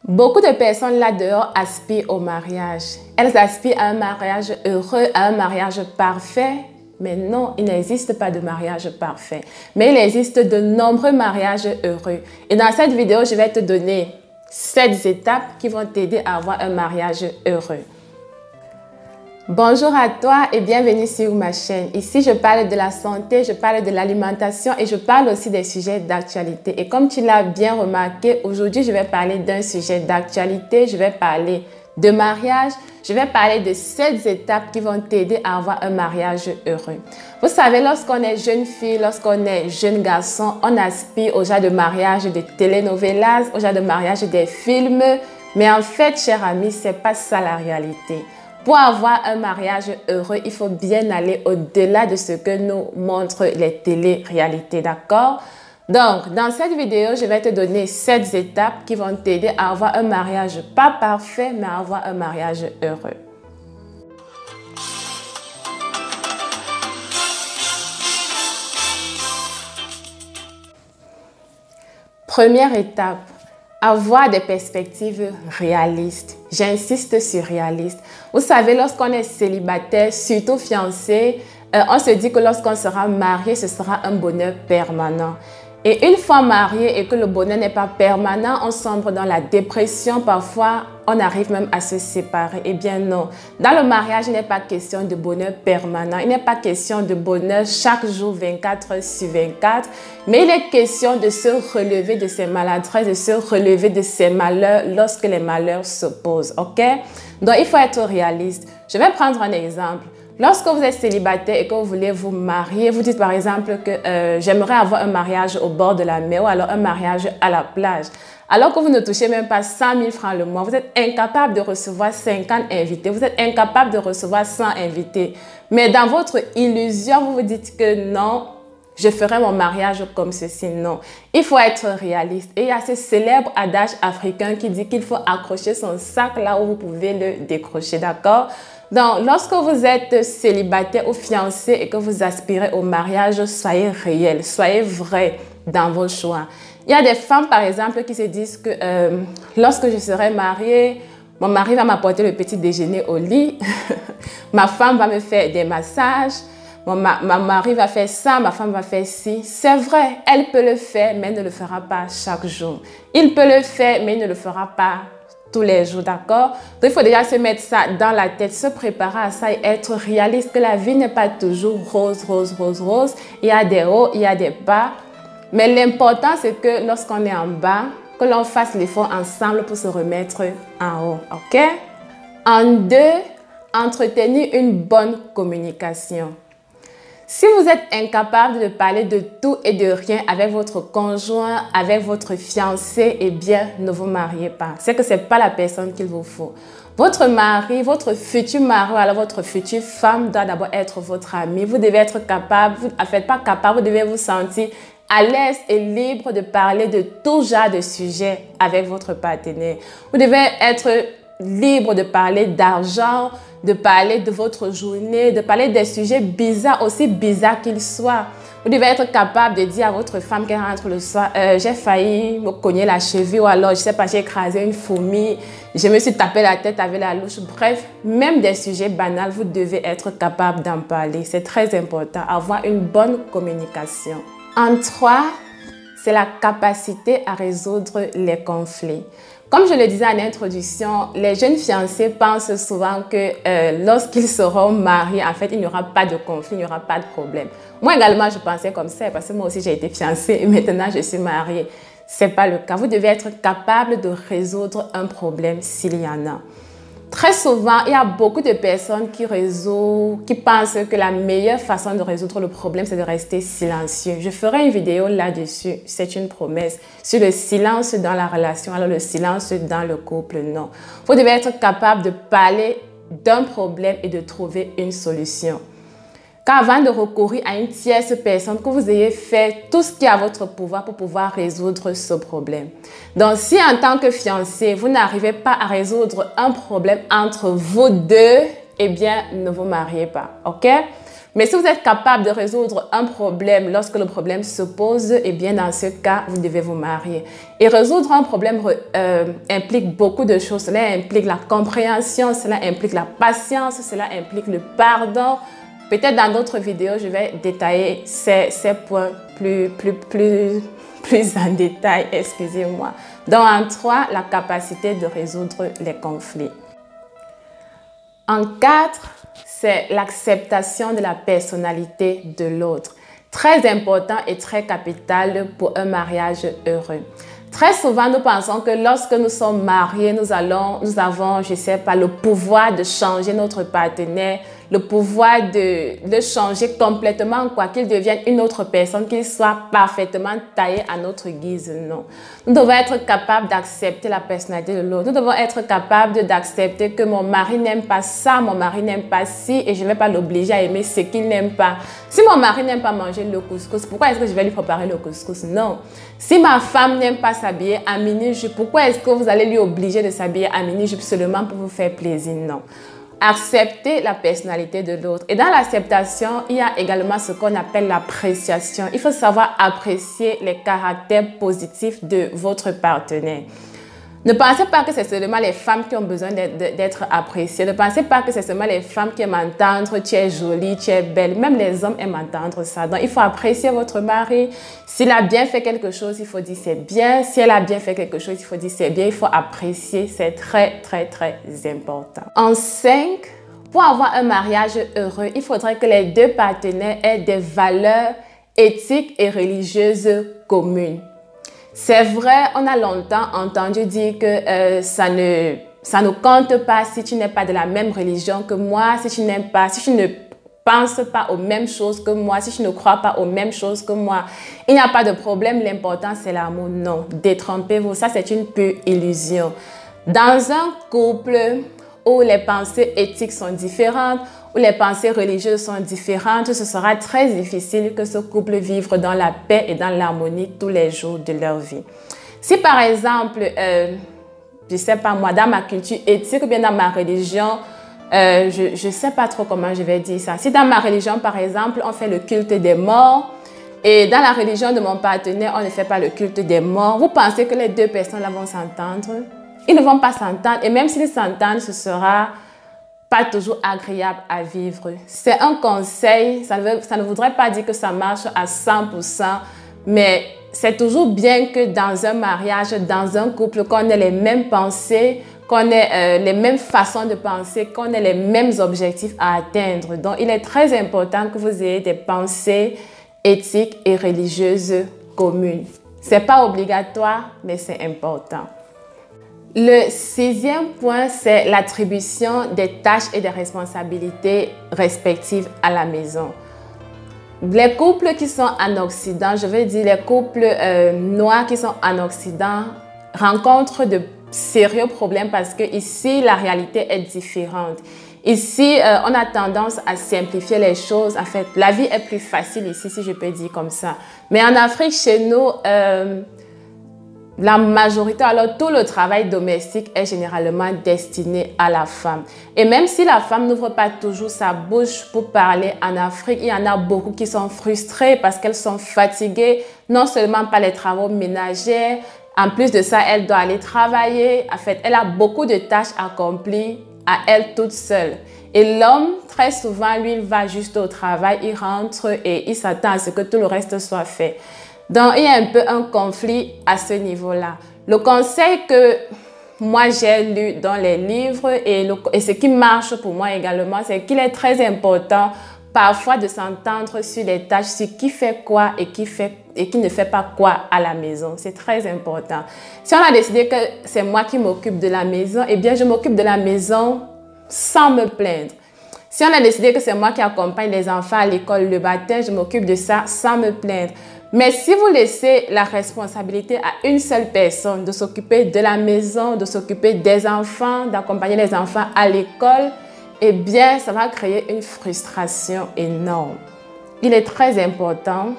Beaucoup de personnes là-dehors aspirent au mariage. Elles aspirent à un mariage heureux, à un mariage parfait. Mais non, il n'existe pas de mariage parfait. Mais il existe de nombreux mariages heureux. Et dans cette vidéo, je vais te donner 7 étapes qui vont t'aider à avoir un mariage heureux. Bonjour à toi et bienvenue sur ma chaîne. Ici, je parle de la santé, je parle de l'alimentation et je parle aussi des sujets d'actualité. Et comme tu l'as bien remarqué, aujourd'hui, je vais parler d'un sujet d'actualité. Je vais parler de mariage. Je vais parler de 7 étapes qui vont t'aider à avoir un mariage heureux. Vous savez, lorsqu'on est jeune fille, lorsqu'on est jeune garçon, on aspire au genre de mariage de telenovelas, au genre de mariage des films. Mais en fait, cher ami, ce n'est pas ça la réalité. Pour avoir un mariage heureux, il faut bien aller au-delà de ce que nous montrent les télé-réalités, d'accord? Donc, dans cette vidéo, je vais te donner 7 étapes qui vont t'aider à avoir un mariage pas parfait, mais à avoir un mariage heureux. Première étape. Avoir des perspectives réalistes. J'insiste sur réaliste. Vous savez, lorsqu'on est célibataire, surtout fiancé, on se dit que lorsqu'on sera marié, ce sera un bonheur permanent. Et une fois marié et que le bonheur n'est pas permanent, on sombre dans la dépression. Parfois, on arrive même à se séparer. Eh bien non. Dans le mariage, il n'est pas question de bonheur permanent. Il n'est pas question de bonheur chaque jour 24 heures sur 24. Mais il est question de se relever de ses maladresses, de se relever de ses malheurs lorsque les malheurs s'opposent. OK? Donc, il faut être réaliste. Je vais prendre un exemple. Lorsque vous êtes célibataire et que vous voulez vous marier, vous dites par exemple que j'aimerais avoir un mariage au bord de la mer ou alors un mariage à la plage. Alors que vous ne touchez même pas 100 000 francs le mois, vous êtes incapable de recevoir 50 invités, vous êtes incapable de recevoir 100 invités. Mais dans votre illusion, vous vous dites que non, je ferai mon mariage comme ceci. Non, il faut être réaliste. Et il y a ce célèbre adage africain qui dit qu'il faut accrocher son sac là où vous pouvez le décrocher, d'accord? Donc, lorsque vous êtes célibataire ou fiancé et que vous aspirez au mariage, soyez réel, soyez vrai dans vos choix. Il y a des femmes, par exemple, qui se disent que lorsque je serai mariée, mon mari va m'apporter le petit déjeuner au lit, ma femme va me faire des massages, ma mari va faire ça, ma femme va faire ci. C'est vrai, elle peut le faire, mais elle ne le fera pas chaque jour. Il peut le faire, mais il ne le fera pas tous les jours, d'accord? Donc, il faut déjà se mettre ça dans la tête, se préparer à ça et être réaliste que la vie n'est pas toujours rose, rose, rose, rose. Il y a des hauts, il y a des bas. Mais l'important, c'est que lorsqu'on est en bas, que l'on fasse l'effort ensemble pour se remettre en haut, ok? En 2, entretenir une bonne communication. Si vous êtes incapable de parler de tout et de rien avec votre conjoint, avec votre fiancé, eh bien, ne vous mariez pas. C'est que ce n'est pas la personne qu'il vous faut. Votre mari, votre futur mari, alors votre future femme doit d'abord être votre ami. Vous devez être capable, vous ne faites pas capable, vous devez vous sentir à l'aise et libre de parler de tout genre de sujets avec votre partenaire. Vous devez être libre de parler d'argent, de parler de votre journée, de parler des sujets bizarres, aussi bizarres qu'ils soient. Vous devez être capable de dire à votre femme qu'elle rentre le soir, j'ai failli me cogner la cheville ou alors, je sais pas, j'ai écrasé une fourmi, je me suis tapé la tête avec la louche. Bref, même des sujets banals, vous devez être capable d'en parler. C'est très important, avoir une bonne communication. En 3, c'est la capacité à résoudre les conflits. Comme je le disais en introduction, les jeunes fiancés pensent souvent que lorsqu'ils seront mariés, en fait, il n'y aura pas de conflit, il n'y aura pas de problème. Moi également, je pensais comme ça parce que moi aussi, j'ai été fiancée et maintenant, je suis mariée. Ce n'est pas le cas. Vous devez être capable de résoudre un problème s'il y en a. Très souvent, il y a beaucoup de personnes qui pensent que la meilleure façon de résoudre le problème, c'est de rester silencieux. Je ferai une vidéo là-dessus, c'est une promesse, sur le silence dans la relation, alors le silence dans le couple, non. Vous devez être capable de parler d'un problème et de trouver une solution. Car avant de recourir à une tierce personne, que vous ayez fait tout ce qui est à votre pouvoir pour pouvoir résoudre ce problème. Donc, si en tant que fiancé, vous n'arrivez pas à résoudre un problème entre vous deux, eh bien, ne vous mariez pas, ok? Mais si vous êtes capable de résoudre un problème lorsque le problème se pose, eh bien dans ce cas, vous devez vous marier. Et résoudre un problème implique beaucoup de choses. Cela implique la compréhension, cela implique la patience, cela implique le pardon. Peut-être dans d'autres vidéos, je vais détailler ces points plus en détail, excusez-moi. Donc en 3, la capacité de résoudre les conflits. En 4, c'est l'acceptation de la personnalité de l'autre. Très important et très capital pour un mariage heureux. Très souvent, nous pensons que lorsque nous sommes mariés, nous avons, je sais pas, le pouvoir de changer notre partenaire, le pouvoir de le changer complètement, quoi, qu'il devienne une autre personne, qu'il soit parfaitement taillé à notre guise. Non. Nous devons être capables d'accepter la personnalité de l'autre. Nous devons être capables d'accepter que mon mari n'aime pas ça, mon mari n'aime pas ci, et je ne vais pas l'obliger à aimer ce qu'il n'aime pas. Si mon mari n'aime pas manger le couscous, pourquoi est-ce que je vais lui préparer le couscous? Non. Si ma femme n'aime pas s'habiller à mini-jupe, pourquoi est-ce que vous allez lui obliger de s'habiller à mini-jupe seulement pour vous faire plaisir? Non. Accepter la personnalité de l'autre. Et dans l'acceptation, il y a également ce qu'on appelle l'appréciation. Il faut savoir apprécier les caractères positifs de votre partenaire. Ne pensez pas que c'est seulement les femmes qui ont besoin d'être appréciées. Ne pensez pas que c'est seulement les femmes qui aiment entendre « tu es jolie, tu es belle ». Même les hommes aiment entendre ça. Donc, il faut apprécier votre mari. S'il a bien fait quelque chose, il faut dire « c'est bien ». Si elle a bien fait quelque chose, il faut dire « c'est bien ». Il faut apprécier. C'est très, très, très important. En 5, pour avoir un mariage heureux, il faudrait que les deux partenaires aient des valeurs éthiques et religieuses communes. C'est vrai, on a longtemps entendu dire que ça ne compte pas si tu n'es pas de la même religion que moi, si tu ne penses pas aux mêmes choses que moi, si tu ne crois pas aux mêmes choses que moi. Il n'y a pas de problème, l'important c'est l'amour. Non, détrompez-vous, ça c'est une pure illusion. Dans un couple où les pensées éthiques sont différentes, où les pensées religieuses sont différentes, ce sera très difficile que ce couple vive dans la paix et dans l'harmonie tous les jours de leur vie. Si par exemple, je ne sais pas moi, dans ma culture éthique ou bien dans ma religion, je ne sais pas trop comment je vais dire ça. Si dans ma religion, par exemple, on fait le culte des morts et dans la religion de mon partenaire, on ne fait pas le culte des morts, vous pensez que les deux personnes là vont s'entendre? Ils ne vont pas s'entendre et même s'ils s'entendent, ce sera pas toujours agréable à vivre. C'est un conseil, ça ne voudrait pas dire que ça marche à 100%, mais c'est toujours bien que dans un mariage, dans un couple, qu'on ait les mêmes pensées, qu'on ait les mêmes façons de penser, qu'on ait les mêmes objectifs à atteindre. Donc, il est très important que vous ayez des pensées éthiques et religieuses communes. Ce n'est pas obligatoire, mais c'est important. Le 6e point, c'est l'attribution des tâches et des responsabilités respectives à la maison. Les couples qui sont en Occident, je veux dire les couples noirs qui sont en Occident, rencontrent de sérieux problèmes parce que ici, la réalité est différente. Ici, on a tendance à simplifier les choses. En fait, la vie est plus facile ici, si je peux dire comme ça. Mais en Afrique, chez nous, la majorité, alors tout le travail domestique est généralement destiné à la femme. Et même si la femme n'ouvre pas toujours sa bouche pour parler en Afrique, il y en a beaucoup qui sont frustrées parce qu'elles sont fatiguées, non seulement par les travaux ménagers, en plus de ça, elle doit aller travailler. En fait, elle a beaucoup de tâches accomplies à elle toute seule. Et l'homme, très souvent, lui, il va juste au travail, il rentre et il s'attend à ce que tout le reste soit fait. Donc, il y a un peu un conflit à ce niveau-là. Le conseil que moi j'ai lu dans les livres et ce qui marche pour moi également, c'est qu'il est très important parfois de s'entendre sur les tâches, sur qui fait quoi et qui ne fait pas quoi à la maison. C'est très important. Si on a décidé que c'est moi qui m'occupe de la maison, eh bien je m'occupe de la maison sans me plaindre. Si on a décidé que c'est moi qui accompagne les enfants à l'école le matin, je m'occupe de ça sans me plaindre. Mais si vous laissez la responsabilité à une seule personne de s'occuper de la maison, de s'occuper des enfants, d'accompagner les enfants à l'école, eh bien, ça va créer une frustration énorme. Il est très important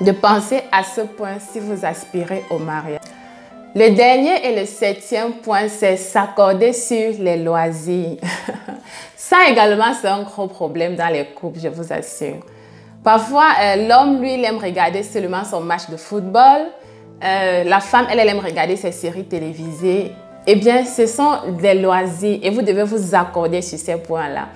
de penser à ce point si vous aspirez au mariage. Le dernier et le 7e point, c'est s'accorder sur les loisirs. Ça également, c'est un gros problème dans les couples, je vous assure. Parfois, l'homme, lui, il aime regarder seulement son match de football. La femme, elle aime regarder ses séries télévisées. Eh bien, ce sont des loisirs et vous devez vous accorder sur ces points-là.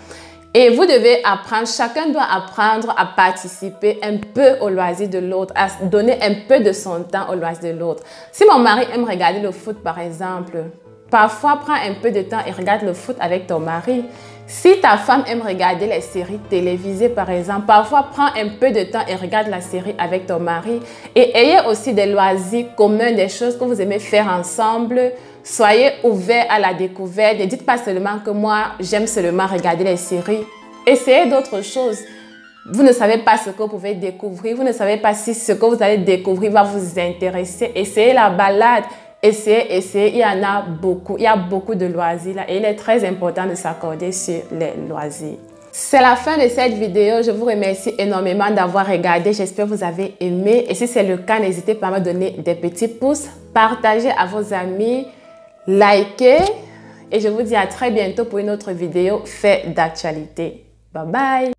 Et vous devez apprendre, chacun doit apprendre à participer un peu au loisir de l'autre, à donner un peu de son temps au loisir de l'autre. Si mon mari aime regarder le foot, par exemple, parfois prends un peu de temps et regarde le foot avec ton mari. Si ta femme aime regarder les séries télévisées, par exemple, parfois prends un peu de temps et regarde la série avec ton mari. Et ayez aussi des loisirs communs, des choses que vous aimez faire ensemble. Soyez ouverts à la découverte. Ne dites pas seulement que moi, j'aime seulement regarder les séries. Essayez d'autres choses. Vous ne savez pas ce que vous pouvez découvrir. Vous ne savez pas si ce que vous allez découvrir va vous intéresser. Essayez la balade. Essayez. Il y en a beaucoup. Il y a beaucoup de loisirs là. Et il est très important de s'accorder sur les loisirs. C'est la fin de cette vidéo. Je vous remercie énormément d'avoir regardé. J'espère que vous avez aimé. Et si c'est le cas, n'hésitez pas à me donner des petits pouces. Partagez à vos amis. Likez. Et je vous dis à très bientôt pour une autre vidéo fait d'actualité. Bye bye.